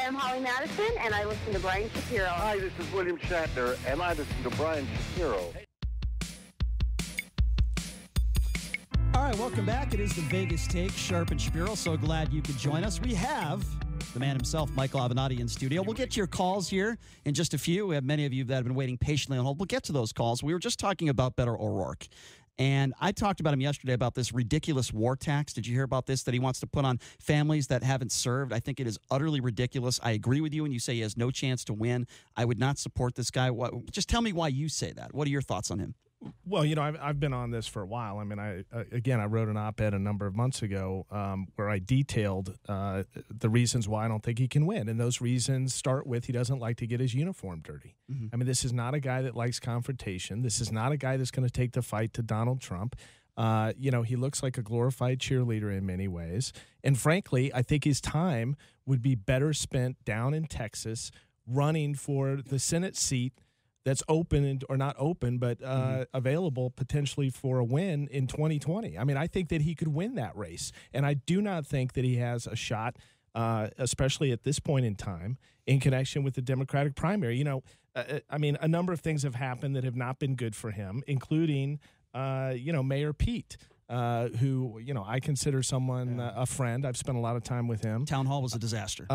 I'm Holly Madison, and I listen to Brian Shapiro. Hi, this is William Shatner, and I listen to Brian Shapiro. All right, welcome back. It is the Vegas Take, Sharp and Shapiro. So glad you could join us. We have the man himself, Micheal Avenatti, in studio. We'll get to your calls here in just a few. We have many of you that have been waiting patiently on hold. We'll get to those calls. We were just talking about Beto O'Rourke. And I talked about him yesterday about this ridiculous war tax. Did you hear about this that he wants to put on families that haven't served? I think it is utterly ridiculous. I agree with you when you say he has no chance to win. I would not support this guy. Just tell me why you say that. What are your thoughts on him? Well, you know, I've been on this for a while. I mean, I wrote an op-ed a number of months ago where I detailed the reasons why I don't think he can win. And those reasons start with he doesn't like to get his uniform dirty. Mm-hmm. I mean, this is not a guy that likes confrontation. This is not a guy that's going to take the fight to Donald Trump. You know, he looks like a glorified cheerleader in many ways. And frankly, I think his time would be better spent down in Texas running for the Senate seat that's open or not open, but available potentially for a win in 2020. I mean, I think that he could win that race. And I do not think that he has a shot, especially at this point in time, in connection with the Democratic primary. You know, I mean, a number of things have happened that have not been good for him, including, you know, Mayor Pete. Who, you know, I consider someone a friend. I've spent a lot of time with him. Town Hall was a disaster.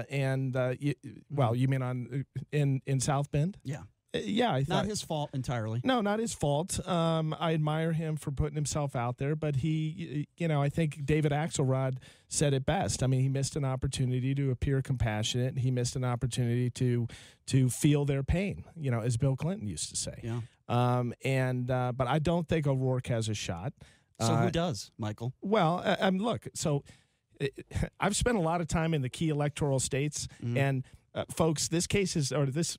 You mean in South Bend? Yeah. Yeah, I thought, not his fault entirely. No, not his fault. I admire him for putting himself out there, but he, you know, I think David Axelrod said it best. I mean, he missed an opportunity to appear compassionate. He missed an opportunity to feel their pain, you know, as Bill Clinton used to say. Yeah. But I don't think O'Rourke has a shot. So who does, Michael? Well, look, so I've spent a lot of time in the key electoral states, and folks, this case is, or this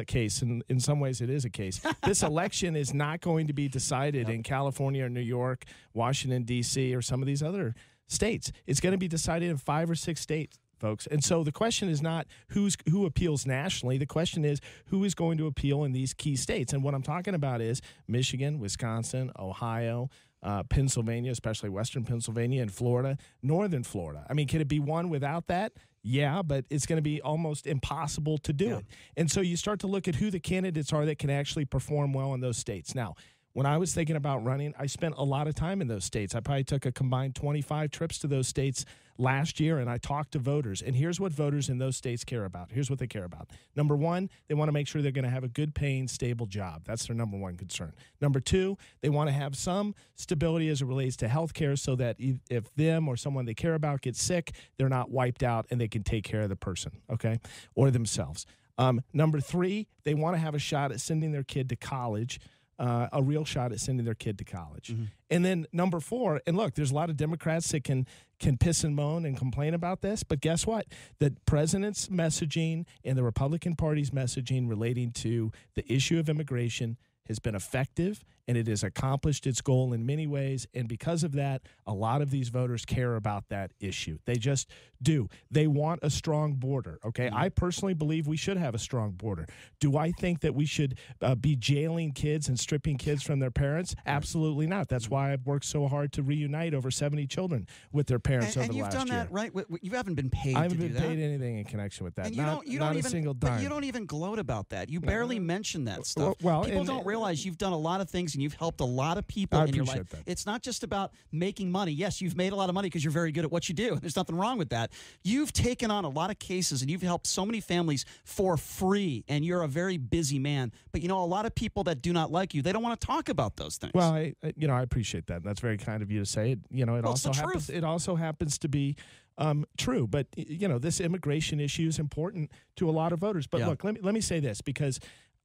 case, in some ways it is a case. This election is not going to be decided in California or New York, Washington, D.C., or some of these other states. It's going to be decided in 5 or 6 states, folks. And so the question is not who appeals nationally. The question is who is going to appeal in these key states. And what I'm talking about is Michigan, Wisconsin, Ohio, Pennsylvania, especially Western Pennsylvania, and Florida, Northern Florida. I mean, can it be won without that? Yeah, but it's going to be almost impossible to do it. And so you start to look at who the candidates are that can actually perform well in those states. Now, when I was thinking about running, I spent a lot of time in those states. I probably took a combined 25 trips to those states last year, and I talked to voters. And here's what voters in those states care about. Here's what they care about. Number one, they want to make sure they're going to have a good-paying, stable job. That's their number one concern. Number two, they want to have some stability as it relates to health care so that if them or someone they care about gets sick, they're not wiped out and they can take care of the person, okay, or themselves. Number three, they want to have a shot at sending their kid to college. A real shot at sending their kid to college. Mm-hmm. And then number four, and look, there's a lot of Democrats that can piss and moan and complain about this, but guess what? The president's messaging and the Republican Party's messaging relating to the issue of immigration has been effective, and it has accomplished its goal in many ways. And because of that, a lot of these voters care about that issue. They just do. They want a strong border, okay? Mm-hmm. I personally believe we should have a strong border. Do I think that we should be jailing kids and stripping kids from their parents? Absolutely not. That's why I've worked so hard to reunite over 70 children with their parents over the last year. And you've done that, right? You haven't been paid to do that. I haven't been paid anything in connection with that. And not a single dime. But you don't even gloat about that. You barely mention that stuff. People don't realize you've done a lot of things and you've helped a lot of people in your life. That. It's not just about making money. Yes, you've made a lot of money because you're very good at what you do. There's nothing wrong with that. You've taken on a lot of cases and you've helped so many families for free, and you're a very busy man. But, you know, a lot of people that do not like you, they don't want to talk about those things. Well, I appreciate that. That's very kind of you to say it. You know, it also happens to be true. But, you know, this immigration issue is important to a lot of voters. But look, let me say this, because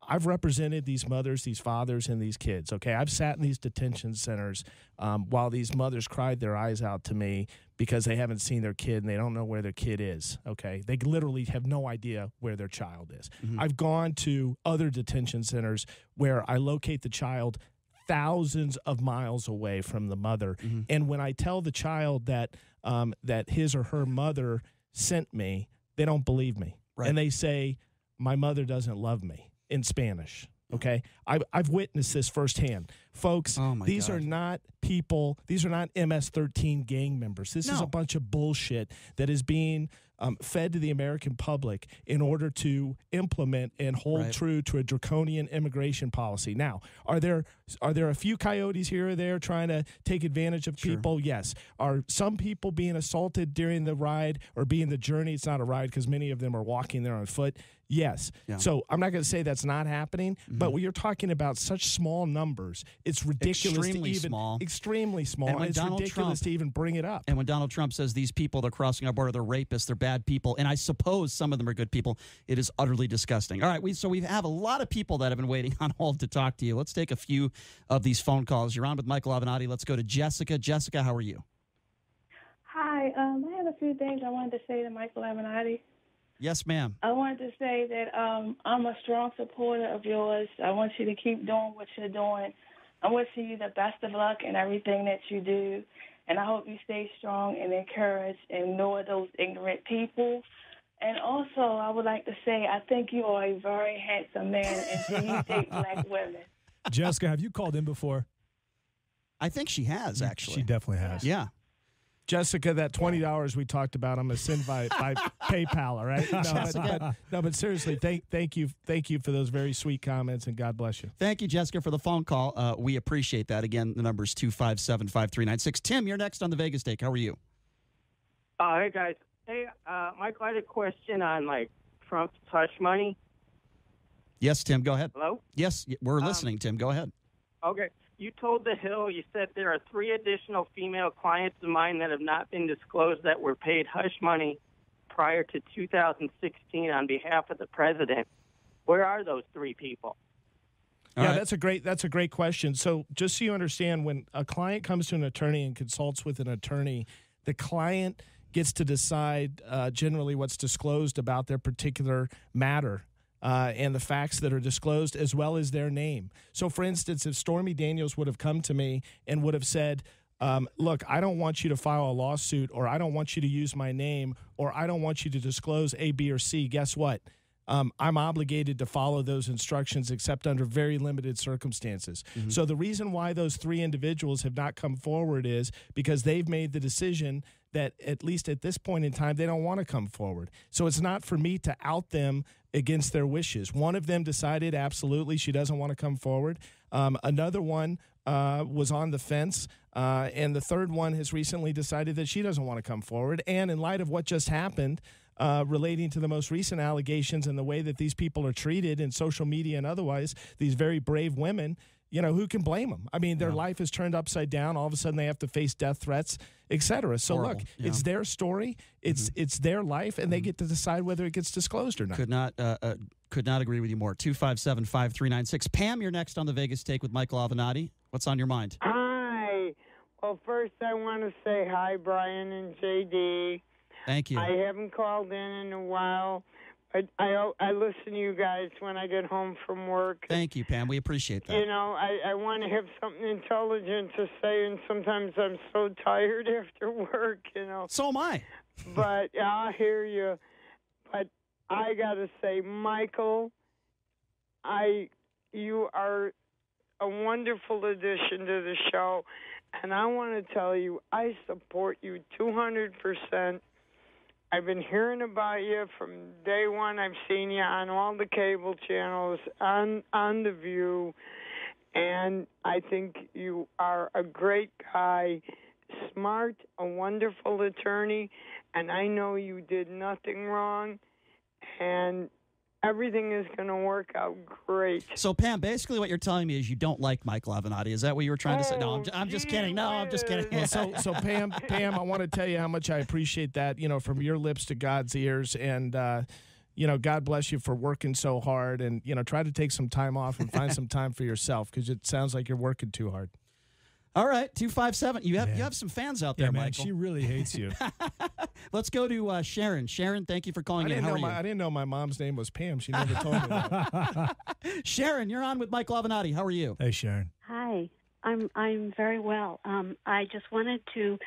I've represented these mothers, these fathers, and these kids, okay? I've sat in these detention centers while these mothers cried their eyes out to me because they haven't seen their kid and they don't know where their kid is, okay? They literally have no idea where their child is. Mm-hmm. I've gone to other detention centers where I locate the child thousands of miles away from the mother. Mm-hmm. And when I tell the child that his or her mother sent me, they don't believe me. Right. And they say, my mother doesn't love me. In Spanish, okay? I've witnessed this firsthand. Folks, these are not people, these are not MS-13 gang members. This is a bunch of bullshit that is being fed to the American public in order to implement and hold true to a draconian immigration policy. Now, are there a few coyotes here or there trying to take advantage of people? Yes. Are some people being assaulted during the ride or being the journey? It's not a ride because many of them are walking there on foot. Yes. Yeah. So I'm not going to say that's not happening, but when you're talking about such small numbers, it's ridiculous extremely small. Extremely small. And it's ridiculous to even bring it up. And when Donald Trump says these people, they're crossing our border, they're rapists, they're bad people, and I suppose some of them are good people, it is utterly disgusting. All right, we have a lot of people that have been waiting on hold to talk to you. Let's take a few of these phone calls. You're on with Micheal Avenatti. Let's go to Jessica. Jessica, how are you? Hi. I have a few things I wanted to say to Micheal Avenatti. Yes, ma'am. I wanted to say that I'm a strong supporter of yours. I want you to keep doing what you're doing. I'm wishing you the best of luck in everything that you do, and I hope you stay strong and encouraged and ignore those ignorant people. And also, I would like to say I think you are a very handsome man, and you date black women. Jessica, have you called in before? I think she has, actually. She definitely has. Yeah. Jessica, that $20 we talked about, I'm going to send by PayPal, all right? No, but seriously, thank you for those very sweet comments, and God bless you. Thank you, Jessica, for the phone call. We appreciate that. Again, the number is 257-5396. Tim, you're next on the Vegas Take. How are you? Hey, guys. Hey, Michael, I had a question on, Trump's hush money. Yes, Tim, go ahead. Hello? Yes, we're listening, Tim. Go ahead. Okay. You told The Hill, you said there are 3 additional female clients of mine that have not been disclosed that were paid hush money prior to 2016 on behalf of the president. Where are those 3 people? Yeah, that's a great question. So just so you understand, when a client comes to an attorney and consults with an attorney, the client gets to decide generally what's disclosed about their particular matter. And the facts that are disclosed, as well as their name. So, for instance, if Stormy Daniels would have come to me and would have said, look, I don't want you to file a lawsuit, or I don't want you to use my name, or I don't want you to disclose A, B, or C, guess what? I'm obligated to follow those instructions except under very limited circumstances. Mm-hmm. So the reason why those 3 individuals have not come forward is because they've made the decision that, at least at this point in time, they don't want to come forward. So it's not for me to out them against their wishes. One of them decided absolutely she doesn't want to come forward. Another one was on the fence. And the third one has recently decided that she doesn't want to come forward. And in light of what just happened, relating to the most recent allegations and the way that these people are treated in social media and otherwise, these very brave women, who can blame them? I mean, their life is turned upside down. All of a sudden they have to face death threats, etc. So look, it's their story. It's their life, and they get to decide whether it gets disclosed or not. Could not agree with you more. 257-5396. Pam, you're next on the Vegas Take with Micheal Avenatti. What's on your mind? Hi. Well, first I want to say hi, Brian and JD. Thank you. I haven't called in a while. I listen to you guys when I get home from work. Thank you, Pam. We appreciate that. I want to have something intelligent to say, and sometimes I'm so tired after work, So am I. But I hear you. But I got to say, Michael, you are a wonderful addition to the show, and I want to tell you, I support you 200%. I've been hearing about you from day one. I've seen you on all the cable channels, on The View, and I think you are a great guy, smart, a wonderful attorney, and I know you did nothing wrong, and everything is going to work out great. So, Pam, basically what you're telling me is you don't like Micheal Avenatti. Is that what you were trying to say? No, I'm just kidding. No, I'm just kidding. Well, so Pam, I want to tell you how much I appreciate that, from your lips to God's ears. And, God bless you for working so hard. And, try to take some time off and find some time for yourself, because it sounds like you're working too hard. All right, 257. You have some fans out there, man, Micheal. She really hates you. Let's go to Sharon. Sharon, thank you for calling in. How are you? I didn't know my mom's name was Pam. She never told me that. Sharon, you're on with Micheal Avenatti. How are you? Hey, Sharon. Hi. I'm very well. I just wanted to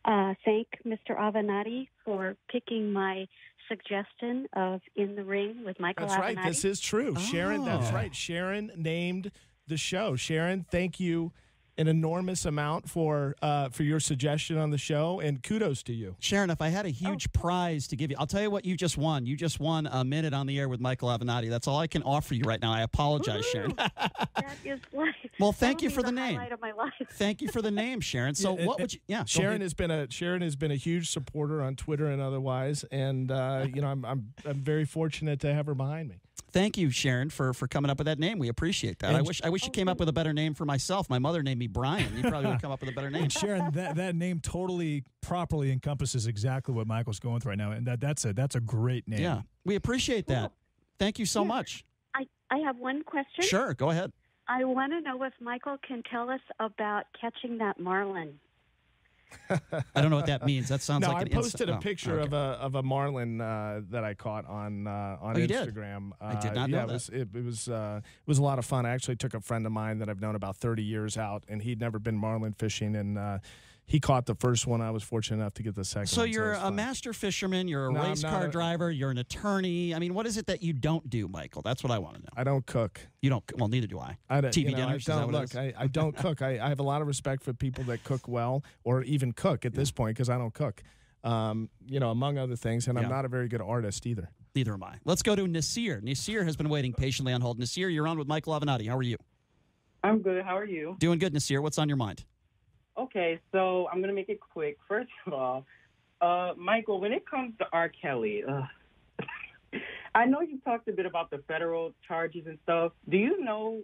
thank Mr. Avenatti for picking my suggestion of In the Ring with Micheal Avenatti. That's right. This is true. Oh. Sharon, that's right. Sharon named the show. Sharon, thank you an enormous amount for your suggestion on the show, and kudos to you. Sharon, if I had a huge prize to give you, I'll tell you what you just won. You just won a minute on the air with Micheal Avenatti. That's all I can offer you right now. I apologize, Sharon. That is like Well, thank you for the name. highlight of my life. Thank you for the name, Sharon. So what would you? Yeah, Sharon has been a huge supporter on Twitter and otherwise, and I'm very fortunate to have her behind me. Thank you, Sharon, for coming up with that name. We appreciate that. And I wish you came up with a better name for myself. My mother named me Brian. You probably would have come up with a better name. And Sharon, that name totally properly encompasses exactly what Michael's going through right now, and that's a great name. Yeah, we appreciate that. Thank you so much. I have one question. Sure, go ahead. I want to know if Michael can tell us about catching that marlin. I don't know what that means. That sounds like an I posted a instant. picture of a marlin that I caught on Instagram. I did not know that. that. It was a lot of fun. I actually took a friend of mine that I've known about 30 years out, and he'd never been marlin fishing, and he caught the first one. I was fortunate enough to get the second So one. you're a master fisherman, you're a race car driver, you're an attorney. I mean, what is it that you don't do, Michael? That's what I want to know. I don't cook. You don't? Well, neither do I. TV dinners? I don't cook. I have a lot of respect for people that cook well or even cook at this point because I don't cook, among other things, and I'm not a very good artist either. Neither am I. Let's go to Nasir. Nasir has been waiting patiently on hold. Nasir, you're on with Micheal Avenatti. How are you? I'm good. How are you? Doing good, Nasir. What's on your mind? Okay, so I'm going to make it quick. First of all, Michael, when it comes to R. Kelly, I know you talked a bit about the federal charges and stuff. Do you know,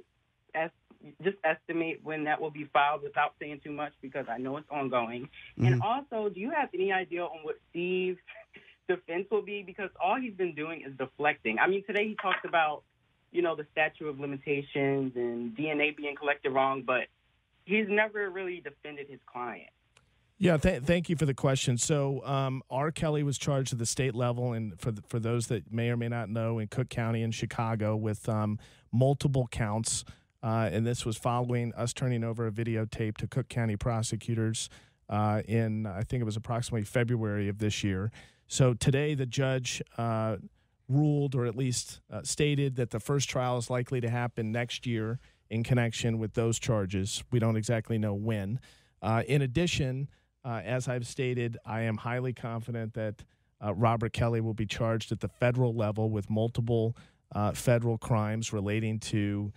just estimate when that will be filed without saying too much because I know it's ongoing? Mm-hmm. And also, do you have any idea on what Steve's defense will be? Because all he's been doing is deflecting. I mean, today he talked about, the statute of limitations and DNA being collected wrong, but he's never really defended his client. Yeah, thank you for the question. So R. Kelly was charged at the state level, and for those that may or may not know, in Cook County in Chicago with multiple counts, and this was following us turning over a videotape to Cook County prosecutors in, I think it was approximately February of this year. So today the judge ruled, or at least stated, that the first trial is likely to happen next year in connection with those charges. We don't exactly know when. In addition, as I've stated, I am highly confident that Robert Kelly will be charged at the federal level with multiple federal crimes relating to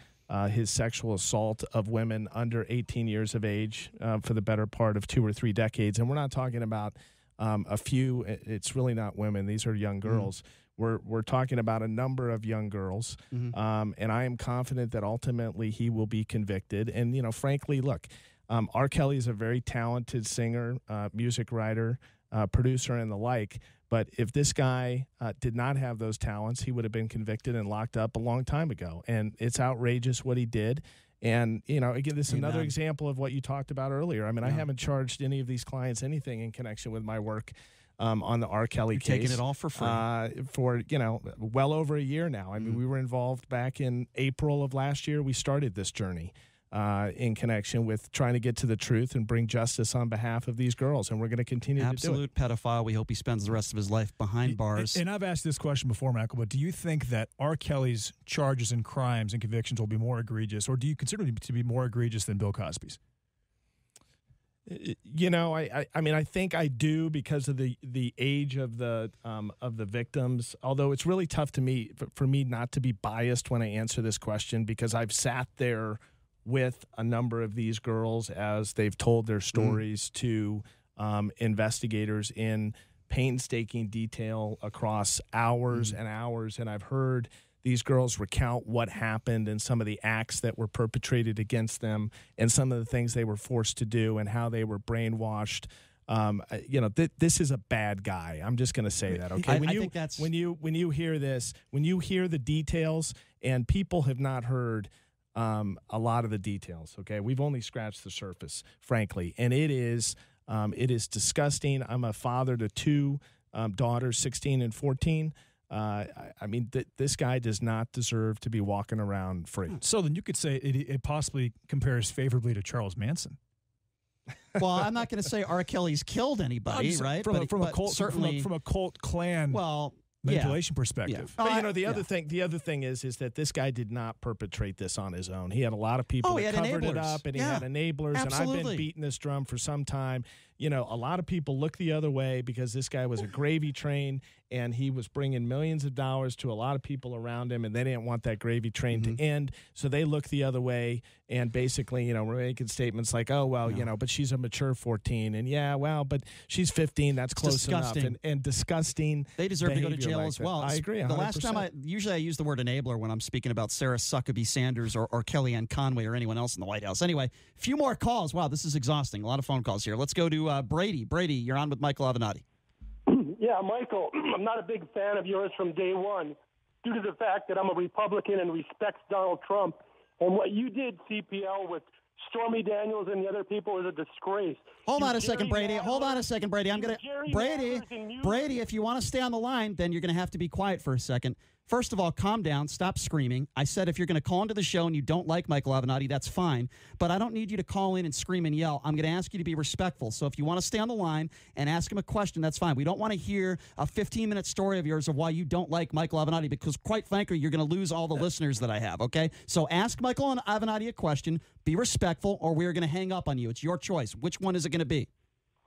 his sexual assault of women under 18 years of age for the better part of 2 or 3 decades. And we're not talking about a few. It's really not women. These are young girls. We're talking about a number of young girls, and I am confident that ultimately he will be convicted. And, frankly, look, R. Kelly is a very talented singer, music writer, producer, and the like. But if this guy did not have those talents, he would have been convicted and locked up a long time ago. And it's outrageous what he did. And, again, this is another example of what you talked about earlier. I mean, I haven't charged any of these clients anything in connection with my work on the R. Kelly case. Taking it all for free. For, well over a year now. I mean, we were involved back in April of last year. We started this journey in connection with trying to get to the truth and bring justice on behalf of these girls. And we're going to continue to do it. Absolute pedophile. We hope he spends the rest of his life behind bars. And I've asked this question before, Michael, but do you think that R. Kelly's charges and crimes and convictions will be more egregious, or do you consider them to be more egregious than Bill Cosby's? I think I do because of the age of the victims. Although it's really tough for me not to be biased when I answer this question, because I've sat there with a number of these girls as they've told their stories to investigators in painstaking detail across hours and hours, and I've heard these girls recount what happened and some of the acts that were perpetrated against them and some of the things they were forced to do and how they were brainwashed. This is a bad guy. I'm just going to say that, okay? I think that's... When you hear this, when you hear the details, and people have not heard a lot of the details, okay? We've only scratched the surface, frankly, and it is disgusting. I'm a father to 2 daughters, 16 and 14. This guy does not deserve to be walking around free. So then you could say it possibly compares favorably to Charles Manson. Well, I'm not going to say R. Kelly's killed anybody, right? From a cult clan. Well, manipulation perspective. Yeah. But you know, the other thing is that this guy did not perpetrate this on his own. He had a lot of people that covered it up, and he had enablers. Absolutely. And I've been beating this drum for some time. You know, a lot of people look the other way because this guy was a gravy train, and he was bringing millions of dollars to a lot of people around him, and they didn't want that gravy train to end, so they look the other way. And basically, you know, we're making statements like, "Oh, well, you know, but she's a mature 14, and yeah, well, but she's 15. That's close enough." And disgusting. They deserve to go to jail like as well. I agree. 100%. The last time I use the word enabler when I'm speaking about Sarah Huckabee Sanders or Kellyanne Conway or anyone else in the White House. Anyway, a few more calls. Wow, this is exhausting. A lot of phone calls here. Let's go to Brady. Brady, you're on with Micheal Avenatti. Yeah, Michael, I'm not a big fan of yours from day one due to the fact that I'm a Republican and respects Donald Trump. And what you did, CPL, with Stormy Daniels and the other people is a disgrace. Hold on a second, Brady. Hold on a second, Brady. I'm going to Brady, if you want to stay on the line, then you're going to have to be quiet for a second. First of all, calm down. Stop screaming. I said if you're going to call into the show and you don't like Micheal Avenatti, that's fine. But I don't need you to call in and scream and yell. I'm going to ask you to be respectful. So if you want to stay on the line and ask him a question, that's fine. We don't want to hear a 15-minute story of yours of why you don't like Micheal Avenatti because, quite frankly, you're going to lose all the listeners that I have, okay? So ask Micheal Avenatti a question. Be respectful, or we're going to hang up on you. It's your choice. Which one is it going to be?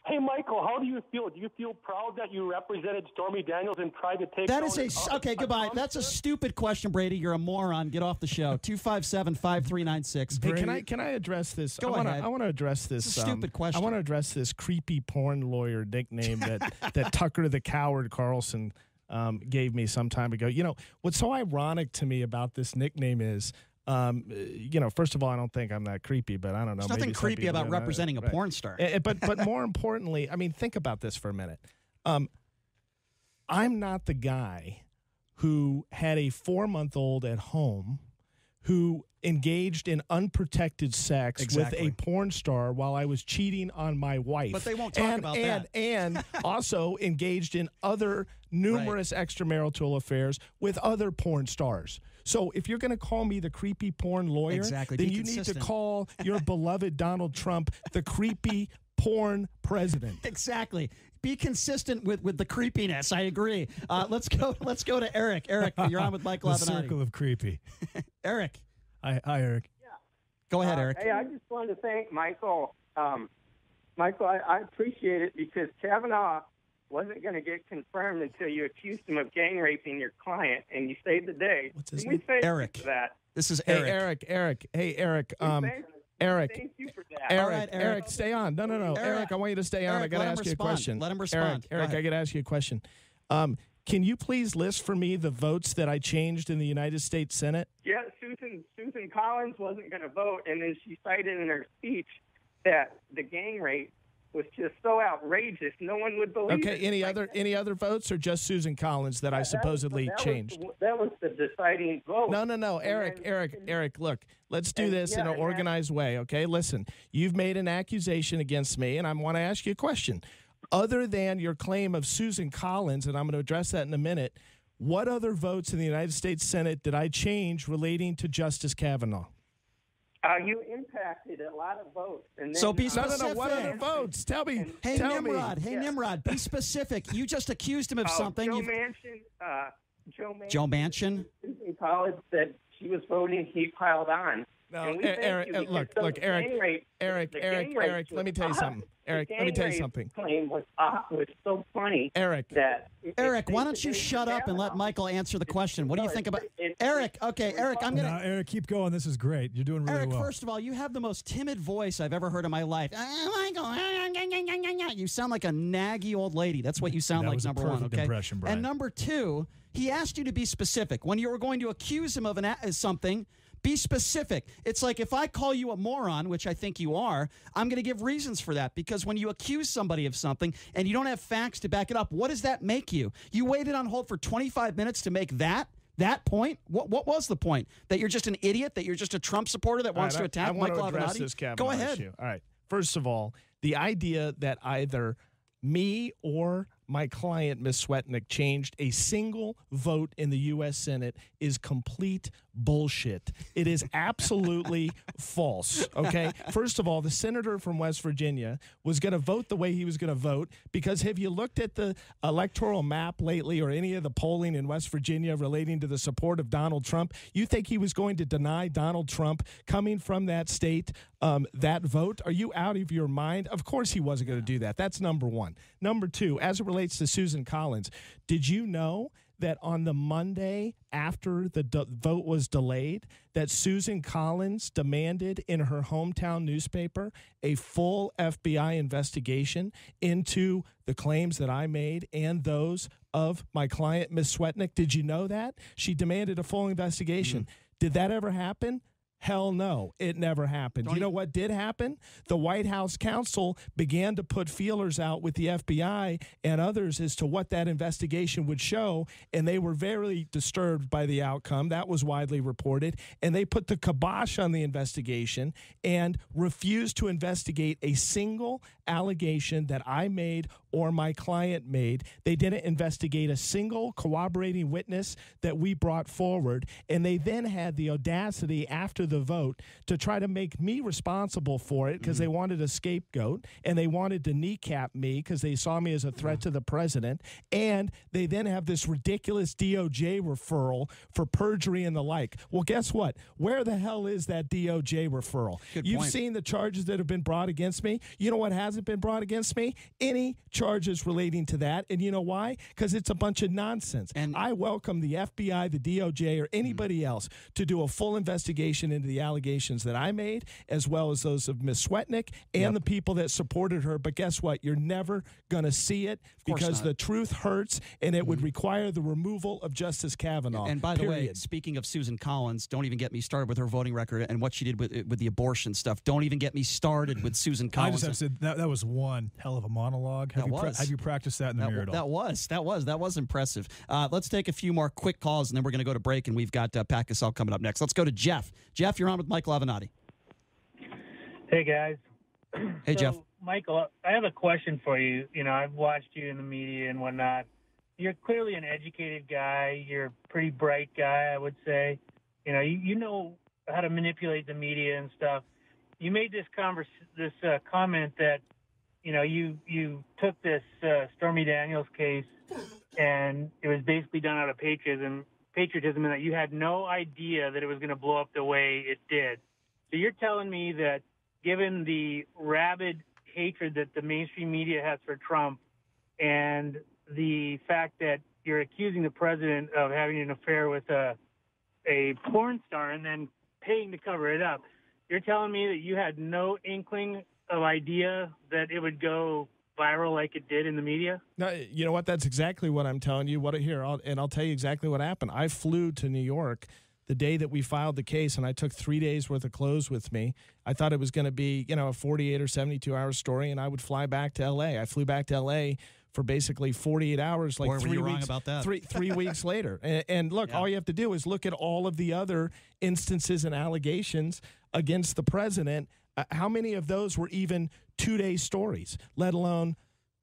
Hey, Michael, how do you feel? Do you feel proud that you represented Stormy Daniels and tried to take that is okay, goodbye. That's a stupid question, Brady. You're a moron. Get off the show. 257-5396. Hey, can I address this? Go ahead. I want to address this. It's a stupid question. I want to address this creepy porn lawyer nickname that Tucker the Coward Carlson gave me some time ago. You know, what's so ironic to me about this nickname is, you know, first of all, I don't think I'm that creepy, but I don't know. There's nothing creepy about representing a porn star. But more importantly, I mean, think about this for a minute. I'm not the guy who had a 4-month-old at home who engaged in unprotected sex with a porn star while I was cheating on my wife. But they won't talk about that. And also engaged in other numerous extramarital affairs with other porn stars. So if you're going to call me the creepy porn lawyer, then you need to call your beloved Donald Trump the creepy porn president. Exactly. Be consistent with the creepiness. I agree. Let's go to Eric. Eric, you're on with Micheal Avenatti. The circle of creepy. Eric. Hi, Eric. Yeah. Go ahead, Eric. Hey, I just wanted to thank Michael. Michael, I appreciate it because Kavanaugh wasn't going to get confirmed until you accused him of gang raping your client, and you saved the day. What's his name? Eric. That. This is Eric. Eric. Hey, Eric. Eric. Thank you for that. All right, Eric, stay on. No. Eric, I want you to stay on. I got to ask you a question. Let him respond. Eric, I got to ask you a question. Can you please list for me the votes that I changed in the United States Senate? Yeah, Susan Collins wasn't going to vote, and then she cited in her speech that the gang rape was just so outrageous, no one would believe it. Okay, any other votes, or just Susan Collins that I supposedly changed? That was the deciding vote. No, Eric, look, let's do this in an organized way, okay? Listen, you've made an accusation against me, and I want to ask you a question. Other than your claim of Susan Collins, and I'm going to address that in a minute, what other votes in the United States Senate did I change relating to Justice Kavanaugh? You impacted a lot of votes. And then, So be specific. No, what other votes? Tell me. Hey, Nimrod, be specific. You just accused him of something. Joe Manchin. Susan Collins said she was voting, he piled on. No, Eric, look, Eric, let me tell you something. Eric, let me tell you something. Claim was so funny. Eric, why don't you shut up and let Michael answer the question? What do you think about Eric? Okay, Eric, I'm gonna. No, Eric, keep going. This is great. You're doing really well. Eric, first of all, you have the most timid voice I've ever heard in my life. Michael, you sound like a naggy old lady. That's what you sound like. Number one, okay. Impression, Brian. And number two, he asked you to be specific when you were going to accuse him of something. Be specific. It's like if I call you a moron, which I think you are, I'm going to give reasons for that because when you accuse somebody of something and you don't have facts to back it up, what does that make you? You waited on hold for 25 minutes to make that point? What was the point? That you're just an idiot? That you're just a Trump supporter that wants to attack Micheal Avenatti? Go ahead. Issue. All right. First of all, the idea that either me or my client, Ms. Swetnick, changed a single vote in the U.S. Senate is complete bullshit. It is absolutely false, okay? First of all, the senator from West Virginia was going to vote the way he was going to vote because have you looked at the electoral map lately or any of the polling in West Virginia relating to the support of Donald Trump? You think he was going to deny Donald Trump coming from that state that vote? Are you out of your mind? Of course he wasn't going to do that. That's number one. Number two, as it relates to Susan Collins, did you know that on the Monday after the vote was delayed, that Susan Collins demanded in her hometown newspaper a full FBI investigation into the claims that I made and those of my client, Ms. Swetnick? Did you know that? She demanded a full investigation. Did that ever happen? Hell no, it never happened. You know what did happen? The White House counsel began to put feelers out with the FBI and others as to what that investigation would show, and they were very disturbed by the outcome. That was widely reported, and they put the kibosh on the investigation and refused to investigate a single allegation that I made or my client made. They didn't investigate a single corroborating witness that we brought forward, and they then had the audacity after the vote to try to make me responsible for it because they wanted a scapegoat and they wanted to kneecap me because they saw me as a threat to the president, and they then have this ridiculous DOJ referral for perjury and the like. Well, guess what? Where the hell is that DOJ referral? You've seen the charges that have been brought against me. You know what hasn't been brought against me? Any charges relating to that. And you know why? Because it's a bunch of nonsense. And I welcome the FBI, the DOJ, or anybody else to do a full investigation into the allegations that I made, as well as those of Ms. Swetnick and the people that supported her. But guess what? You're never going to see it because the truth hurts, and it would require the removal of Justice Kavanaugh. And by the way, speaking of Susan Collins, don't even get me started with her voting record and what she did with the abortion stuff. Don't even get me started with Susan Collins. I just have to say, that was one hell of a monologue. Have you practiced that in the mirror at all? That was impressive. Let's take a few more quick calls, and then we're going to go to break, and we've got Pat Cassell coming up next. Let's go to Jeff. Jeff, you're on with Micheal Avenatti. Hey, guys. Hey, Jeff. Michael, I have a question for you. You know, I've watched you in the media and whatnot. You're clearly an educated guy. You're a pretty bright guy, I would say. You know, you know how to manipulate the media and stuff. You made this comment that, you know, you took this Stormy Daniels case and it was basically done out of patriotism, and that you had no idea that it was going to blow up the way it did. So you're telling me that given the rabid hatred that the mainstream media has for Trump and the fact that you're accusing the president of having an affair with a porn star and then paying to cover it up, you're telling me that you had no inkling of idea that it would go viral like it did in the media? No, you know what? That's exactly what I'm telling you. I'll tell you exactly what happened. I flew to New York the day that we filed the case, and I took 3 days worth of clothes with me. I thought it was going to be, you know, a 48 or 72 hour story, and I would fly back to L.A. I flew back to L.A. for basically 48 hours, like Boy, 3 weeks. Wrong about that. Three weeks later. And look, all you have to do is look at all of the other instances and allegations against the president. How many of those were even 2-day stories, let alone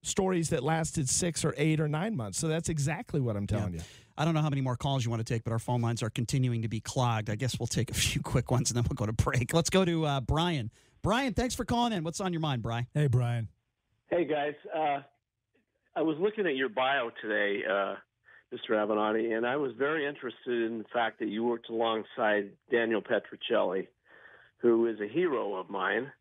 stories that lasted 6 or 8 or 9 months? So that's exactly what I'm telling you. I don't know how many more calls you want to take, but our phone lines are continuing to be clogged. I guess we'll take a few quick ones, and then we'll go to break. Let's go to Brian. Brian, thanks for calling in. What's on your mind, Brian? Hey, Brian. Hey, guys. I was looking at your bio today, Mr. Avenatti, and I was very interested in the fact that you worked alongside Daniel Petruccelli, who is a hero of mine.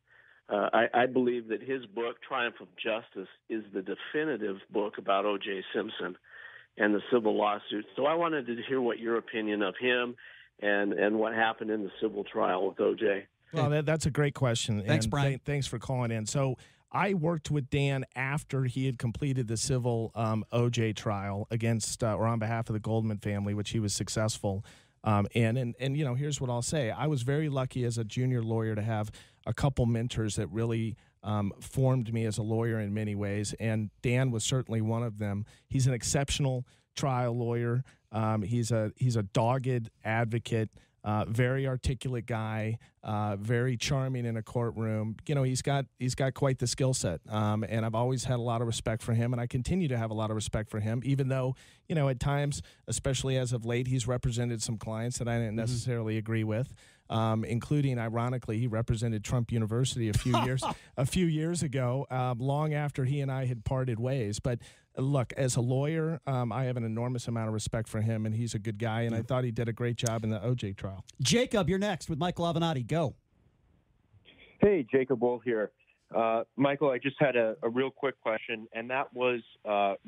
I believe that his book, Triumph of Justice, is the definitive book about O.J. Simpson and the civil lawsuit. So I wanted to hear what your opinion of him and what happened in the civil trial with O.J. Well, that's a great question. Thanks, Brian. Thanks for calling in. So I worked with Dan after he had completed the civil O.J. trial against or on behalf of the Goldman family, which he was successful. And you know, here's what I'll say. I was very lucky as a junior lawyer to have a couple mentors that really formed me as a lawyer in many ways, and Dan was certainly one of them. He's an exceptional trial lawyer. He's a dogged advocate. very articulate guy, very charming in a courtroom. You know, he's got quite the skill set, and I've always had a lot of respect for him, and I continue to have a lot of respect for him, even though, you know, at times, especially as of late, he's represented some clients that I didn't necessarily agree with. Including, ironically, he represented Trump University a few years ago, long after he and I had parted ways. But look, as a lawyer, I have an enormous amount of respect for him, and he's a good guy, and I thought he did a great job in the OJ trial. Jacob, you're next with Micheal Avenatti. Go. Hey, Jacob Wool here. Michael, I just had a real quick question, and that was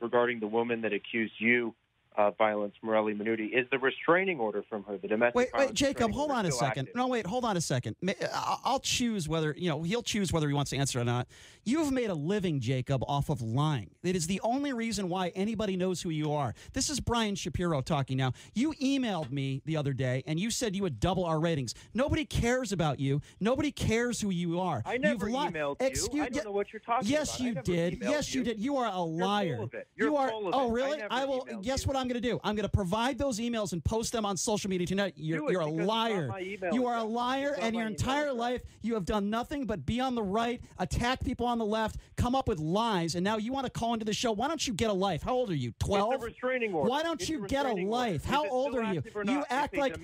regarding the woman that accused you of violence, Morelli Minuti. Is the restraining order from her, the domestic Wait, Jacob, hold on a second. No, wait, hold on a second. I'll choose whether, he'll choose whether he wants to answer or not. You've made a living, Jacob, off of lying. It is the only reason why anybody knows who you are. This is Brian Shapiro talking now. You emailed me the other day, and you said you would double our ratings. Nobody cares about you. Nobody cares who you are. I never emailed you. I don't know what you're talking about. Yes, you did. Yes, you did. You are a liar. You're full of it. You're full of it. Oh, really? I will. Guess what I'm going to do? I'm going to provide those emails and post them on social media tonight. You're a liar. You are a liar, and your entire life you have done nothing but be on the right, attack people on the left, come up with lies, and now you want to call into the show. Why don't you get a life? How old are you? 12? It's a restraining order. Why don't you get a life? How old are you? You act like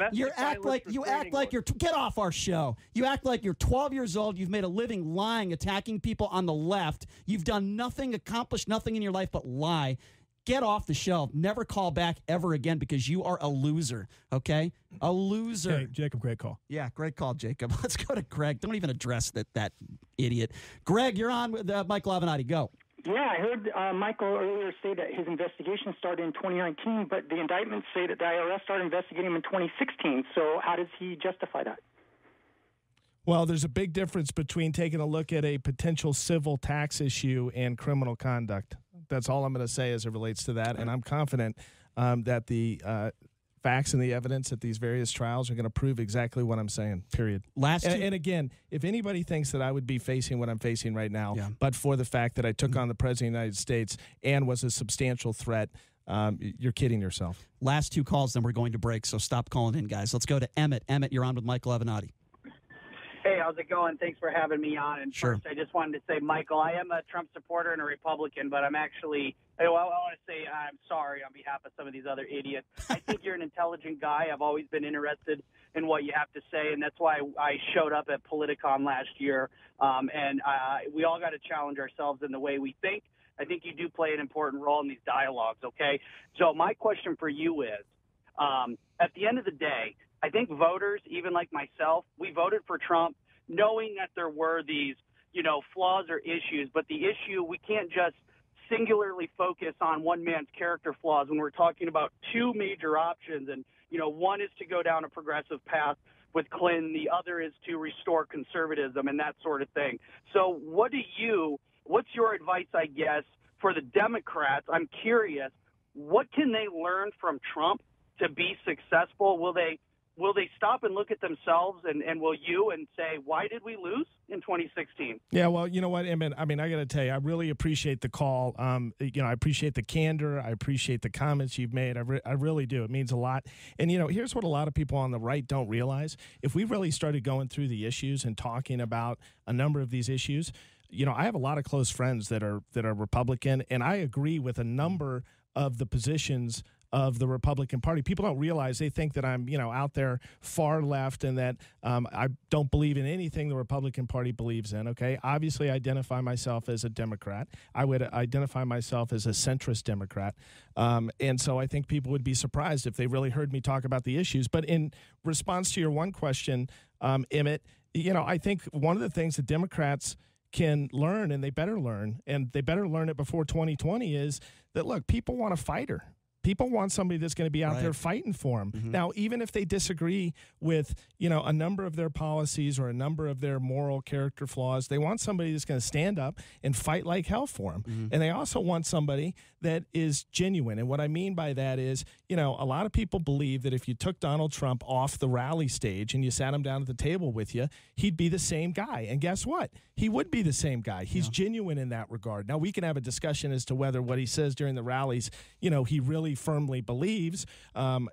you're get off our show. You act like you're 12 years old. You've made a living lying, attacking people on the left. You've done nothing, accomplished nothing in your life but lie. Get off the show. Never call back ever again because you are a loser, okay? A loser. Okay, Jacob, great call. Yeah, great call, Jacob. Let's go to Greg. Don't even address that idiot. Greg, you're on with Micheal Avenatti. Go. Yeah, I heard Michael earlier say that his investigation started in 2019, but the indictments say that the IRS started investigating him in 2016. So how does he justify that? Well, there's a big difference between taking a look at a potential civil tax issue and criminal conduct. That's all I'm going to say as it relates to that, and I'm confident that the facts and the evidence at these various trials are going to prove exactly what I'm saying, period. And again, if anybody thinks that I would be facing what I'm facing right now, but for the fact that I took on the President of the United States and was a substantial threat, you're kidding yourself. Last two calls, then we're going to break, so stop calling in, guys. Let's go to Emmett. Emmett, you're on with Micheal Avenatti. Hey, how's it going? Thanks for having me on. And sure. First, I just wanted to say, Michael, I am a Trump supporter and a Republican, but I'm actually, I want to say I'm sorry on behalf of some of these other idiots. I think you're an intelligent guy. I've always been interested in what you have to say, and that's why I showed up at Politicon last year. We all got to challenge ourselves in the way we think. I think you do play an important role in these dialogues, okay? So my question for you is, at the end of the day, I think voters, even like myself, we voted for Trump knowing that there were these, flaws or issues. But the issue, we can't just singularly focus on one man's character flaws when we're talking about two major options. And, one is to go down a progressive path with Clinton. The other is to restore conservatism and that sort of thing. So what's your advice, I guess, for the Democrats? I'm curious, what can they learn from Trump to be successful? Will they stop and look at themselves and will you and say, why did we lose in 2016? Yeah, well, you know what, Emmett? I mean, I got to tell you, I really appreciate the call. I appreciate the candor. I appreciate the comments you've made. I really do. It means a lot. And, here's what a lot of people on the right don't realize. If we really started going through the issues and talking about a number of these issues, I have a lot of close friends that are Republican, and I agree with a number of the positions of the Republican Party. People don't realize, they think that I'm, out there far left and that I don't believe in anything the Republican Party believes in, okay? Obviously, I identify myself as a Democrat. I would identify myself as a centrist Democrat. And so I think people would be surprised if they really heard me talk about the issues. But in response to your one question, Emmett, I think one of the things that Democrats can learn, and they better learn it before 2020, is that, look, people want a fighter. People want somebody that's going to be out there fighting for them. Mm-hmm. Now, even if they disagree with, a number of their policies or a number of their moral character flaws, they want somebody that's going to stand up and fight like hell for them. Mm-hmm. And they also want somebody that is genuine. And what I mean by that is, a lot of people believe that if you took Donald Trump off the rally stage and you sat him down at the table with you, he'd be the same guy. And guess what? He would be the same guy. He's genuine in that regard. Now, we can have a discussion as to whether what he says during the rallies, he really really firmly believes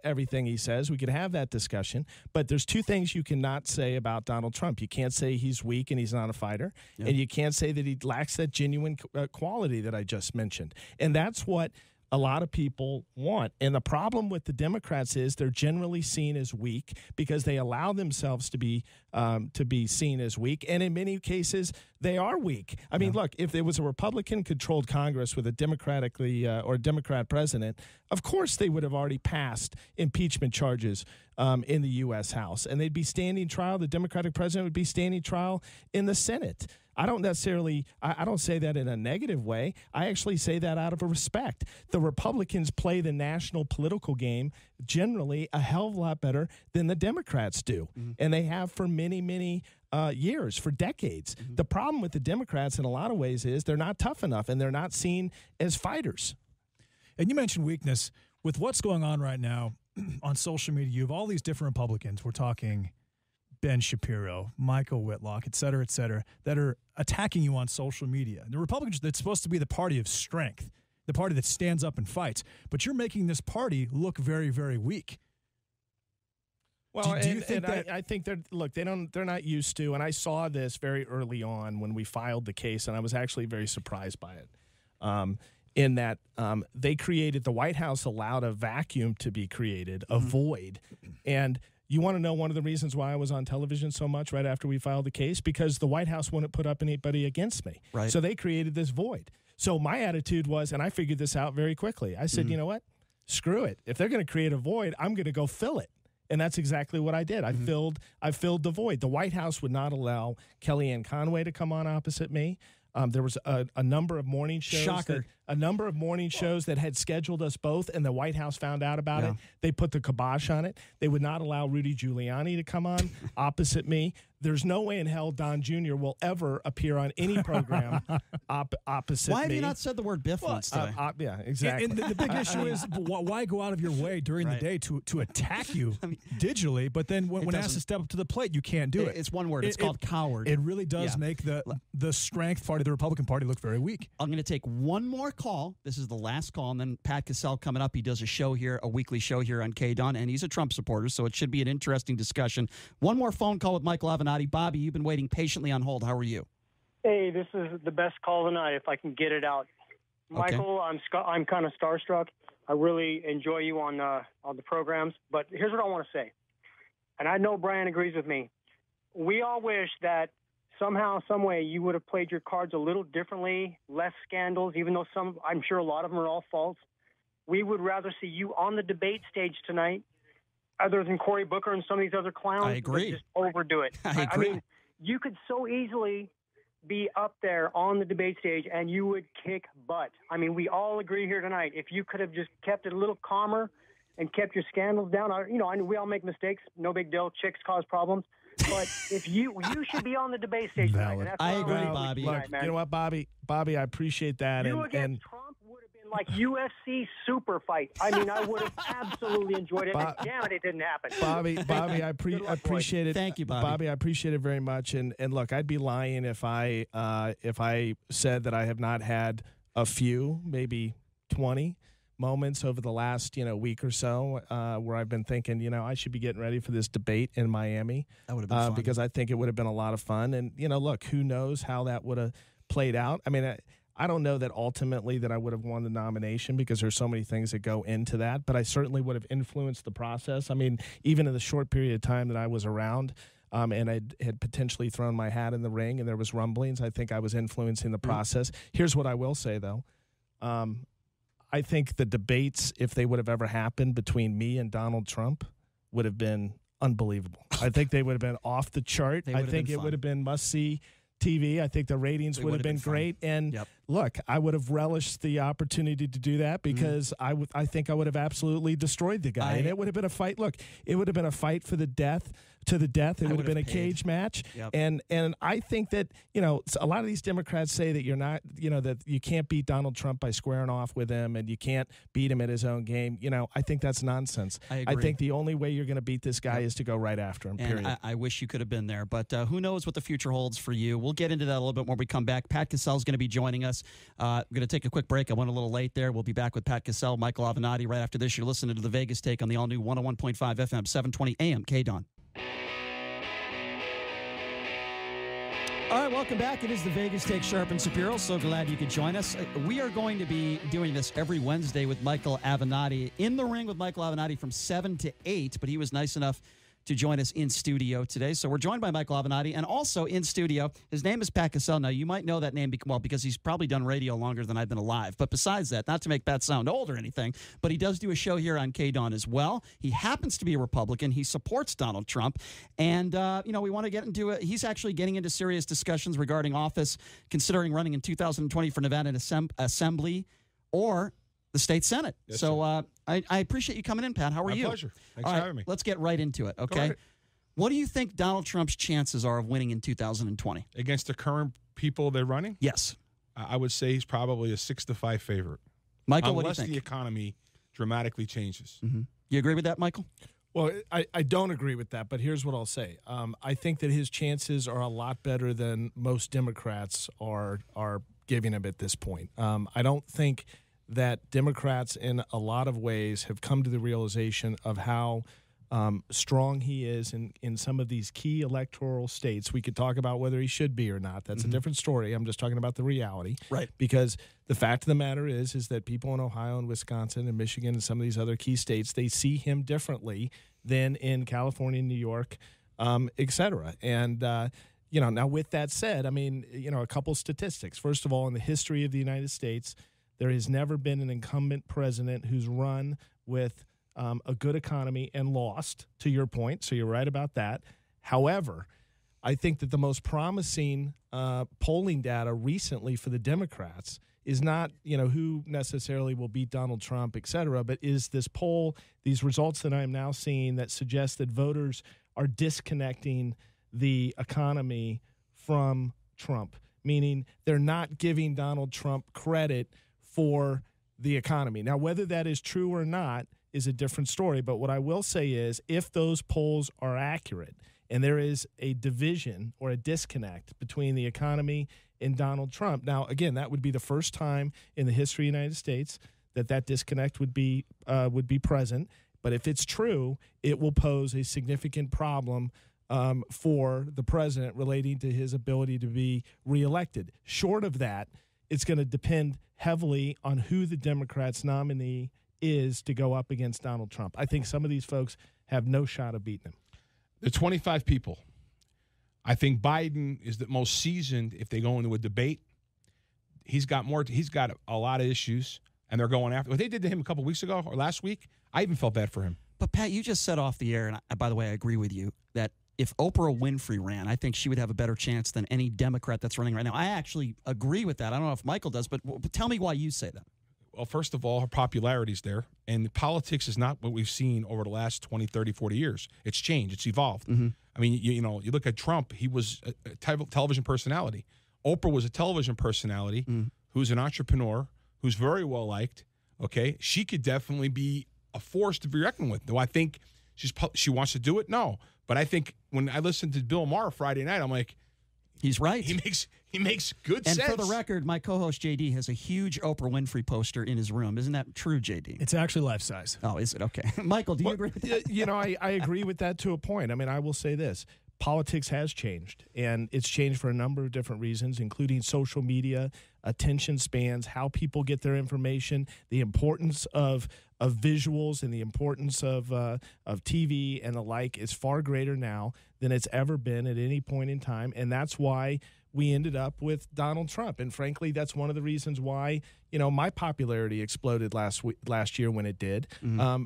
everything he says. We could have that discussion. But there's two things you cannot say about Donald Trump. You can't say he's weak and he's not a fighter, and you can't say that he lacks that genuine quality that I just mentioned. And that's what a lot of people want. And the problem with the Democrats is they're generally seen as weak because they allow themselves to be seen as weak. And in many cases, they are weak. I mean, look, if there was a Republican-controlled Congress with a Democrat president, of course they would have already passed impeachment charges in the U.S. House. And they'd be standing trial. The Democratic president would be standing trial in the Senate. I don't necessarily, I don't say that in a negative way. I actually say that out of a respect. The Republicans play the national political game generally a hell of a lot better than the Democrats do. And they have for many, many years, for decades. The problem with the Democrats in a lot of ways is they're not tough enough and they're not seen as fighters. And you mentioned weakness. With what's going on right now on social media, you have all these different Republicans. We're talking Ben Shapiro, Michael Whitlock, et cetera, that are attacking you on social media. The Republicans, that's supposed to be the party of strength, the party that stands up and fights. But you're making this party look very, very weak. Well, do you think that I think they're not used to, and I saw this very early on when we filed the case, and I was actually very surprised by it. In that they created, the White House allowed a vacuum to be created, a void, and you want to know one of the reasons why I was on television so much right after we filed the case? Because the White House wouldn't put up anybody against me. Right. So they created this void. So my attitude was, and I figured this out very quickly, I said, you know what? Screw it. If they're going to create a void, I'm going to go fill it. And that's exactly what I did. I filled the void. The White House would not allow Kellyanne Conway to come on opposite me. There was a number of morning shows. Shocker. A number of morning shows that had scheduled us both, and the White House found out about it. They put the kibosh on it. They would not allow Rudy Giuliani to come on opposite me. There's no way in hell Don Jr. will ever appear on any program opposite me. Why have you not said the word Biff once today? Yeah, exactly. And the big issue is why go out of your way during the day to attack you digitally, but then when asked to step up to the plate, you can't do it. It's one word. It's called coward. It really does make the strength party, the Republican Party, look very weak. I'm going to take one more call. This is the last call, and then Pat Cassell coming up. He does a weekly show here on KDWN, and he's a Trump supporter, so it should be an interesting discussion. One more phone call with Micheal Avenatti. Bobby, you've been waiting patiently on hold. How are you? Hey, this is the best call of the night if I can get it out. Okay. Michael, I'm kind of starstruck. I really enjoy you on the programs, but here's what I want to say, and I know Brian agrees with me. We all wish that somehow, some way, you would have played your cards a little differently, less scandals, even though I'm sure a lot of them are all false. We would rather see you on the debate stage tonight, other than Cory Booker and some of these other clowns. I agree. Just overdo it. I agree. mean, you could so easily be up there on the debate stage, and you would kick butt. I mean, we all agree here tonight. If you could have just kept it a little calmer and kept your scandals down, I know we all make mistakes. No big deal. Chicks cause problems. But if you should be on the debate stage tonight. And that's I what agree, really Bobby. tonight, Look, man. you know what, Bobby, I appreciate that. You against Trump would have been like UFC super fight. I mean, I would have absolutely enjoyed it. And damn it didn't happen. Bobby, I appreciate it. Thank you, Bobby. Bobby, I appreciate it very much. And look, I'd be lying if I said that I have not had a few, maybe 20 moments over the last week or so where I've been thinking, I should be getting ready for this debate in Miami. That would have been fun. Because I think it would have been a lot of fun. And look, who knows how that would have played out. I mean, I don't know that ultimately that I would have won the nomination because there's so many things that go into that, but I certainly would have influenced the process. I mean, even in the short period of time that I was around and I had potentially thrown my hat in the ring and there was rumblings, I think I was influencing the process. Here's what I will say, though. I think the debates, if they would have ever happened between me and Donald Trump, would have been unbelievable. I think they would have been off the chart. I think it would have been must-see TV. I think the ratings would have been great. And look, I would have relished the opportunity to do that because I think I would have absolutely destroyed the guy. And it would have been a fight. Look, it would have been a fight for the death. To the death. It would have been a cage match. And I think that, a lot of these Democrats say that you're not, that you can't beat Donald Trump by squaring off with him and you can't beat him at his own game. I think that's nonsense. I agree. I think the only way you're going to beat this guy is to go right after him, period. And I wish you could have been there. But who knows what the future holds for you. We'll get into that a little bit when we come back. Pat Cassell's going to be joining us. is. I'm going to take a quick break. I went a little late there. We'll be back with Pat Cassell, Micheal Avenatti right after this. You're listening to the Vegas Take on the all-new 101.5 FM, 720 AM KDWN. All right, welcome back. It is the Vegas Take, Sharp and Shapiro. So glad you could join us. We are going to be doing this every Wednesday with Micheal Avenatti, in the ring with Micheal Avenatti from 7 to 8, but he was nice enough to join us in studio today. So we're joined by Micheal Avenatti, and also in studio, his name is Pat Cassell. Now, you might know that name because he's probably done radio longer than I've been alive. But besides that, not to make Pat sound old or anything, but he does do a show here on KDWN as well. He happens to be a Republican. He supports Donald Trump. And, we want to get into it. He's actually getting into serious discussions regarding office, considering running in 2020 for Nevada Assembly or the state Senate. Yes, so I appreciate you coming in, Pat. How are you? My pleasure. Thanks for having me. Let's get right into it, okay? What do you think Donald Trump's chances are of winning in 2020? Against the current people they're running? Yes. I would say he's probably a 6-5 favorite. Michael, what do you think? Unless the economy dramatically changes. Mm-hmm. You agree with that, Michael? Well, I don't agree with that, but here's what I'll say. I think that his chances are a lot better than most Democrats are giving him at this point. I don't think that Democrats in a lot of ways have come to the realization of how strong he is in some of these key electoral states. We could talk about whether he should be or not. That's a different story. I'm just talking about the reality. Right. Because the fact of the matter is that people in Ohio and Wisconsin and Michigan and some of these other key states, they see him differently than in California, New York, et cetera. And, now with that said, a couple statistics. First of all, in the history of the United States, there has never been an incumbent president who's run with a good economy and lost, to your point. So you're right about that. However, I think that the most promising polling data recently for the Democrats is not, who necessarily will beat Donald Trump, et cetera, but is this poll, these results that I'm now seeing that suggest that voters are disconnecting the economy from Trump, meaning they're not giving Donald Trump credit for the economy. Now, whether that is true or not is a different story. But what I will say is if those polls are accurate and there is a division or a disconnect between the economy and Donald Trump, now, again, that would be the first time in the history of the United States that disconnect would be present. But if it's true, it will pose a significant problem for the president relating to his ability to be reelected. Short of that, it's going to depend heavily on who the Democrats' nominee is to go up against Donald Trump. I think some of these folks have no shot of beating him. There are 25 people. I think Biden is the most seasoned if they go into a debate. He's got a lot of issues, and they're going after. What they did to him a couple weeks ago or last week, I even felt bad for him. But, Pat, you just said off the air, and by the way, I agree with you, that if Oprah Winfrey ran, I think she would have a better chance than any Democrat that's running right now. I actually agree with that. I don't know if Michael does, but tell me why you say that. Well, first of all, her popularity's there, and politics is not what we've seen over the last 20, 30, 40 years. It's changed. It's evolved. Mm-hmm. I mean, you look at Trump, he was a television personality. Oprah was a television personality who's an entrepreneur, who's very well liked, okay? She could definitely be a force to be reckoned with. Do I think she wants to do it? No. But I think when I listened to Bill Maher Friday night, I'm like, he's right. He makes good sense. And for the record, my co-host JD has a huge Oprah Winfrey poster in his room. Isn't that true, JD? It's actually life size. Oh, is it? Okay. Michael, do you agree with that? I agree with that to a point. I will say this. Politics has changed, and it's changed for a number of different reasons, including social media, attention spans, how people get their information, the importance of visuals and the importance of TV and the like is far greater now than it's ever been at any point in time, and that's why we ended up with Donald Trump. And frankly, that's one of the reasons why my popularity exploded last year when it did,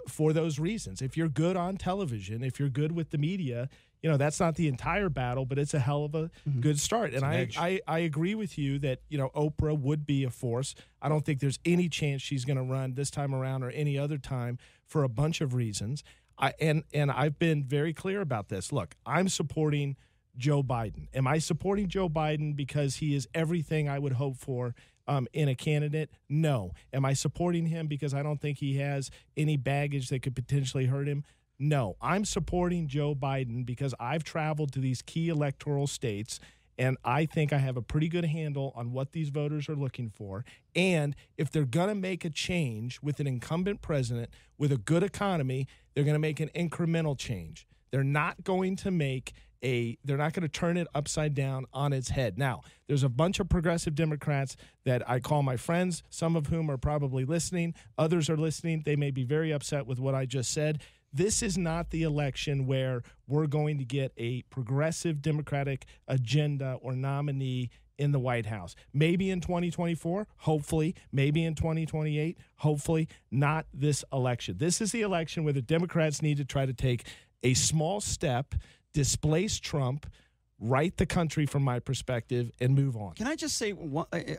for those reasons. If you're good on television, if you're good with the media, that's not the entire battle, but it's a hell of a good start. And I agree with you that, Oprah would be a force. I don't think there's any chance she's going to run this time around or any other time for a bunch of reasons. And I've been very clear about this. Look, I'm supporting Joe Biden. Am I supporting Joe Biden because he is everything I would hope for in a candidate? No. Am I supporting him because I don't think he has any baggage that could potentially hurt him? No. I'm supporting Joe Biden because I've traveled to these key electoral states, and I think I have a pretty good handle on what these voters are looking for. And if they're going to make a change with an incumbent president with a good economy, they're going to make an incremental change. They're not going to they're not going to turn it upside down on its head. Now, there's a bunch of progressive Democrats that I call my friends, some of whom are probably listening. Others are listening. They may be very upset with what I just said. This is not the election where we're going to get a progressive Democratic agenda or nominee in the White House. Maybe in 2024, hopefully. Maybe in 2028, hopefully. Not this election. This is the election where the Democrats need to try to take a small step, displace Trump, right the country from my perspective, and move on. Can I just say,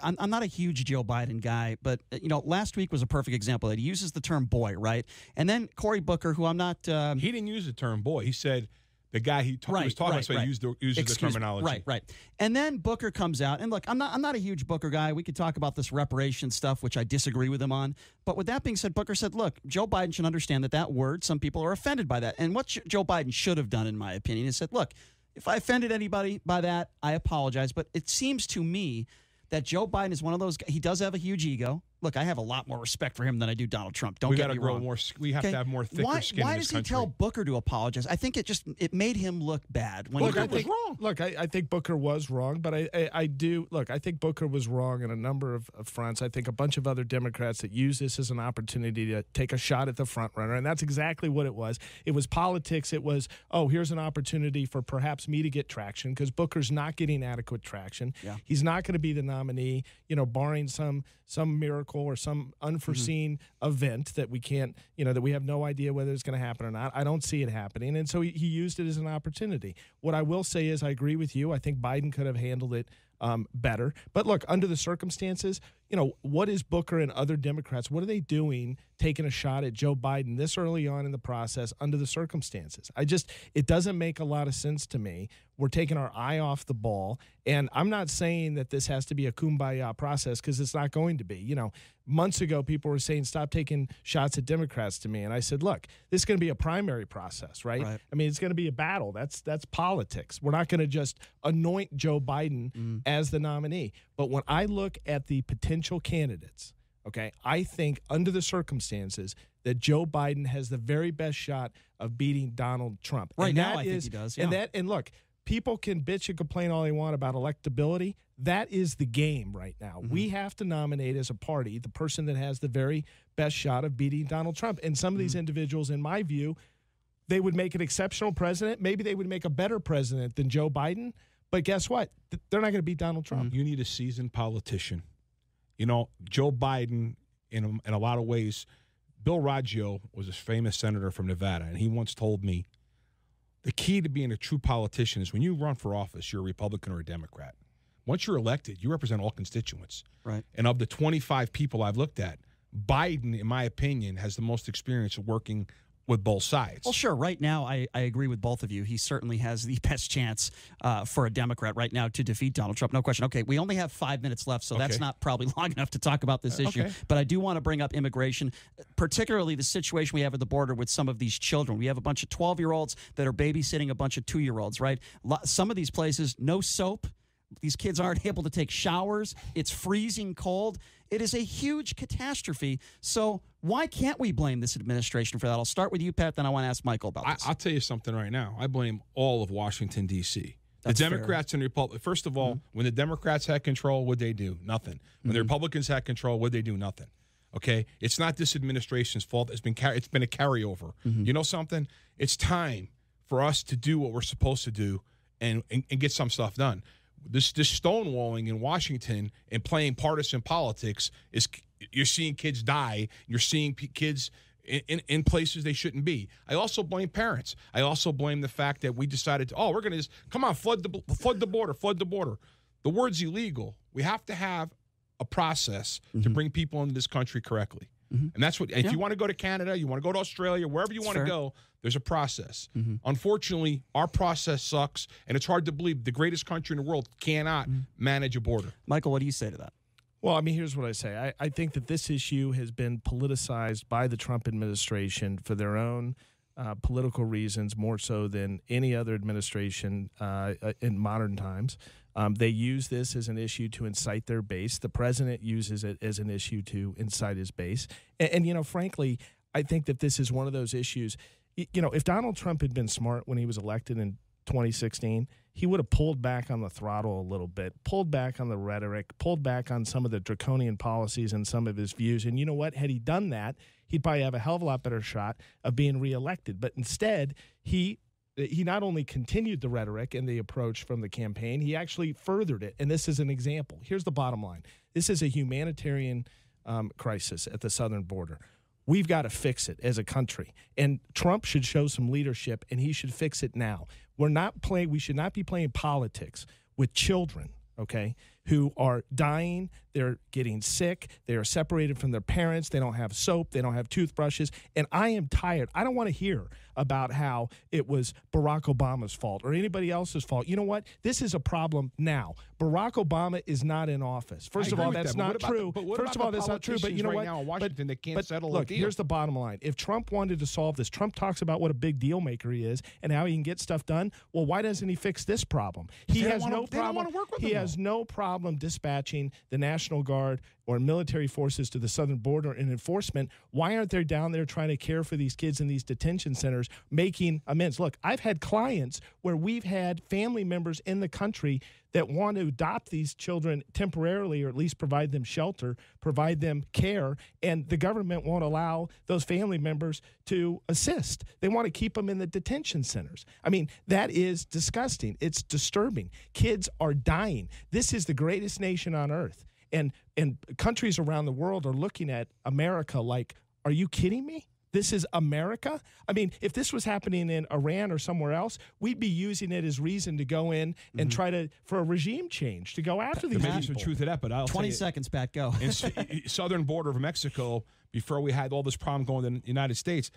I'm not a huge Joe Biden guy, but last week was a perfect example that he uses the term boy, right? And then Cory Booker, who I'm not... he didn't use the term boy. He said the guy he was talking about, so he uses the terminology. Right. And then Booker comes out, and look, I'm not a huge Booker guy. We could talk about this reparation stuff, which I disagree with him on. But with that being said, Booker said, look, Joe Biden should understand that word, some people are offended by that. And what Joe Biden should have done, in my opinion, is said, look, if I offended anybody by that, I apologize. But it seems to me that Joe Biden is one of those guys. He does have a huge ego. Look, I have a lot more respect for him than I do Donald Trump. Don't get me wrong. We have to have more thicker skin Why in this does he tell Booker to apologize? I think it made him look bad. When I think Booker was wrong, but I think Booker was wrong in a number of fronts. I think a bunch of other Democrats that use this as an opportunity to take a shot at the front runner, and that's exactly what it was. It was politics. It was, here's an opportunity for perhaps me to get traction because Booker's not getting adequate traction. Yeah. He's not going to be the nominee, barring some miracle or some unforeseen event that we can't, that we have no idea whether it's going to happen or not. I don't see it happening. And so he used it as an opportunity. What I will say is I agree with you. I think Biden could have handled it better. But look, under the circumstances, what is Booker and other Democrats, what are they doing taking a shot at Joe Biden this early on in the process under the circumstances? It doesn't make a lot of sense to me. We're taking our eye off the ball. And I'm not saying that this has to be a kumbaya process because it's not going to be. Months ago, people were saying, stop taking shots at Democrats to me. And I said, look, this is going to be a primary process, right? I mean, it's going to be a battle. That's politics. We're not going to just anoint Joe Biden as the nominee. But when I look at the potential candidates, okay, I think under the circumstances that Joe Biden has the very best shot of beating Donald Trump. Right now, I think he does. Yeah. And look, people can bitch and complain all they want about electability. That is the game right now. We have to nominate as a party the person that has the very best shot of beating Donald Trump. And some of these individuals, in my view, they would make an exceptional president. Maybe they would make a better president than Joe Biden. But guess what? They're not going to beat Donald Trump. You need a seasoned politician. Joe Biden, in a lot of ways, Bill Raggio was a famous senator from Nevada, and he once told me, the key to being a true politician is when you run for office, you're a Republican or a Democrat. Once you're elected, you represent all constituents. Right. And of the 25 people I've looked at, Biden, in my opinion, has the most experience of working with both sides. Well, sure. Right now, I agree with both of you. He certainly has the best chance for a Democrat right now to defeat Donald Trump. No question. Okay, we only have 5 minutes left, so that's not probably long enough to talk about this issue. But I do want to bring up immigration, particularly the situation we have at the border with some of these children. We have a bunch of 12-year-olds that are babysitting a bunch of 2-year-olds, right? Some of these places, no soap. These kids aren't able to take showers. It's freezing cold. It is a huge catastrophe. So why can't we blame this administration for that? I'll start with you, Pat, then I want to ask Michael about this. I'll tell you something right now. I blame all of Washington, D.C. The Democrats and the Republicans. First of all, when the Democrats had control, what'd they do? Nothing. When the Republicans had control, what'd they do? Nothing. Okay? It's not this administration's fault. It's been a carryover. You know something? It's time for us to do what we're supposed to do and get some stuff done. This stonewalling in Washington and playing partisan politics is you're seeing kids die. You're seeing kids in places they shouldn't be. I also blame parents. I also blame the fact that we decided we're going to just come on, flood the border. The word's illegal. We have to have a process to bring people into this country correctly. And that's what. If you want to go to Canada, you want to go to Australia, wherever you want to go, there's a process. Unfortunately, our process sucks, and it's hard to believe the greatest country in the world cannot manage a border. Michael, what do you say to that? Well, I mean, here's what I say. I think that this issue has been politicized by the Trump administration for their own political reasons more so than any other administration in modern times. They use this as an issue to incite their base. The president uses it as an issue to incite his base. And frankly, I think that this is one of those issues. If Donald Trump had been smart when he was elected in 2016, he would have pulled back on the throttle a little bit, pulled back on the rhetoric, pulled back on some of the draconian policies and some of his views. And you know what? Had he done that, he'd probably have a hell of a lot better shot of being reelected. But instead, he not only continued the rhetoric and the approach from the campaign, he actually furthered it. And this is an example. Here's the bottom line. This is a humanitarian crisis at the southern border. We've got to fix it as a country. And Trump should show some leadership, and he should fix it now. We should not be playing politics with children, okay, who are dying. They're getting sick. They are separated from their parents. They don't have soap. They don't have toothbrushes. And I am tired. I don't want to hear about how it was Barack Obama's fault or anybody else's fault. You know what? This is a problem now. Barack Obama is not in office. First of all, that's not true. First of all, that's not true. But you know what? Now in Washington, they can't settle look, a deal. here's the bottom line. If Trump wanted to solve this, Trump talks about what a big deal maker he is and how he can get stuff done. Well, why doesn't he fix this problem? He has no problem. He has no problem dispatching the National Guard or military forces to the southern border and enforcement. Why aren't they down there trying to care for these kids in these detention centers, making amends? Look, I've had clients where we've had family members in the country that want to adopt these children temporarily or at least provide them shelter, provide them care, and the government won't allow those family members to assist. They want to keep them in the detention centers. I mean, that is disgusting. It's disturbing. Kids are dying. This is the greatest nation on earth. And countries around the world are looking at America like, are you kidding me? This is America? I mean, if this was happening in Iran or somewhere else, we'd be using it as reason to go in and try for a regime change, to go after these people. Maybe some truth to that, but I'll 20 seconds, Pat, go. In southern border of Mexico, before we had all this problem going in the United States,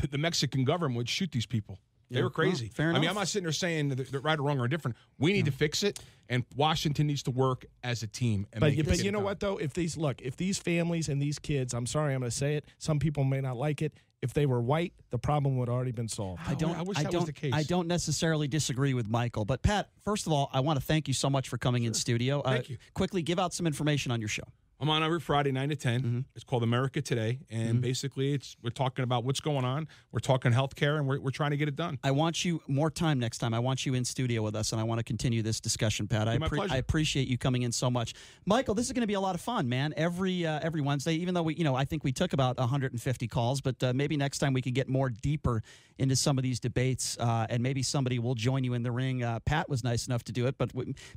the Mexican government would shoot these people. They were crazy. Fair enough. I mean, I'm not sitting there saying that they're right or wrong or different. We need to fix it, and Washington needs to work as a team. And but you know what, though? If these families and these kids, I'm sorry, I'm going to say it, some people may not like it. If they were white, the problem would already been solved. I wish that was the case. I don't necessarily disagree with Michael. But, Pat, first of all, I want to thank you so much for coming in studio. Thank you. Quickly, give out some information on your show. I'm on every Friday, 9 to 10. It's called America Today. And basically, we're talking about what's going on. We're talking healthcare, and we're trying to get it done. I want you more time next time. I want you in studio with us, and I want to continue this discussion, Pat. My pleasure. I appreciate you coming in so much. Michael, this is going to be a lot of fun, man. Every Wednesday, even though I think we took about 150 calls, but maybe next time we could get more deeper into some of these debates, and maybe somebody will join you in the ring. Pat was nice enough to do it, but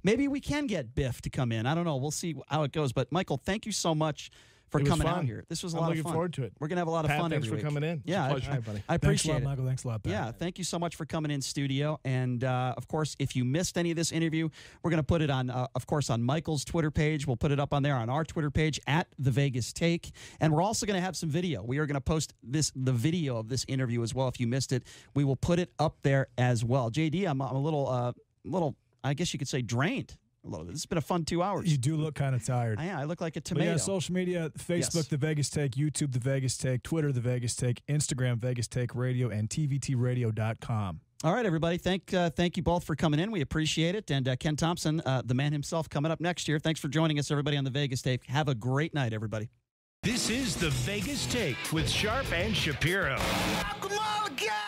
maybe we can get Biff to come in. I don't know. We'll see how it goes. But, Michael, thank you so much for coming out here. This was a lot of fun. I'm looking forward to it. We're going to have a lot of fun thanks every for week. coming in. Yeah, buddy. I appreciate it. it. Michael. Thanks a lot, Pat. Yeah, thank you so much for coming in studio. And, of course, if you missed any of this interview, we're going to put it on, of course, on Michael's Twitter page. We'll put it up on there on our Twitter page, at The Vegas Take. And we're also going to have some video. We are going to post the video of this interview as well. If you missed it, we will put it up there as well. JD, I'm a little, I guess you could say, drained. It's been a fun 2 hours. You do look kind of tired. I look like a tomato. But yeah, social media, Facebook, The Vegas Take, YouTube, The Vegas Take, Twitter, The Vegas Take, Instagram, Vegas Take Radio, and tvtradio.com. All right, everybody. Thank you both for coming in. We appreciate it. And Ken Thompson, the man himself, coming up next year. Thanks for joining us, everybody, on The Vegas Take. Have a great night, everybody. This is The Vegas Take with Sharp and Shapiro. Come on, guys!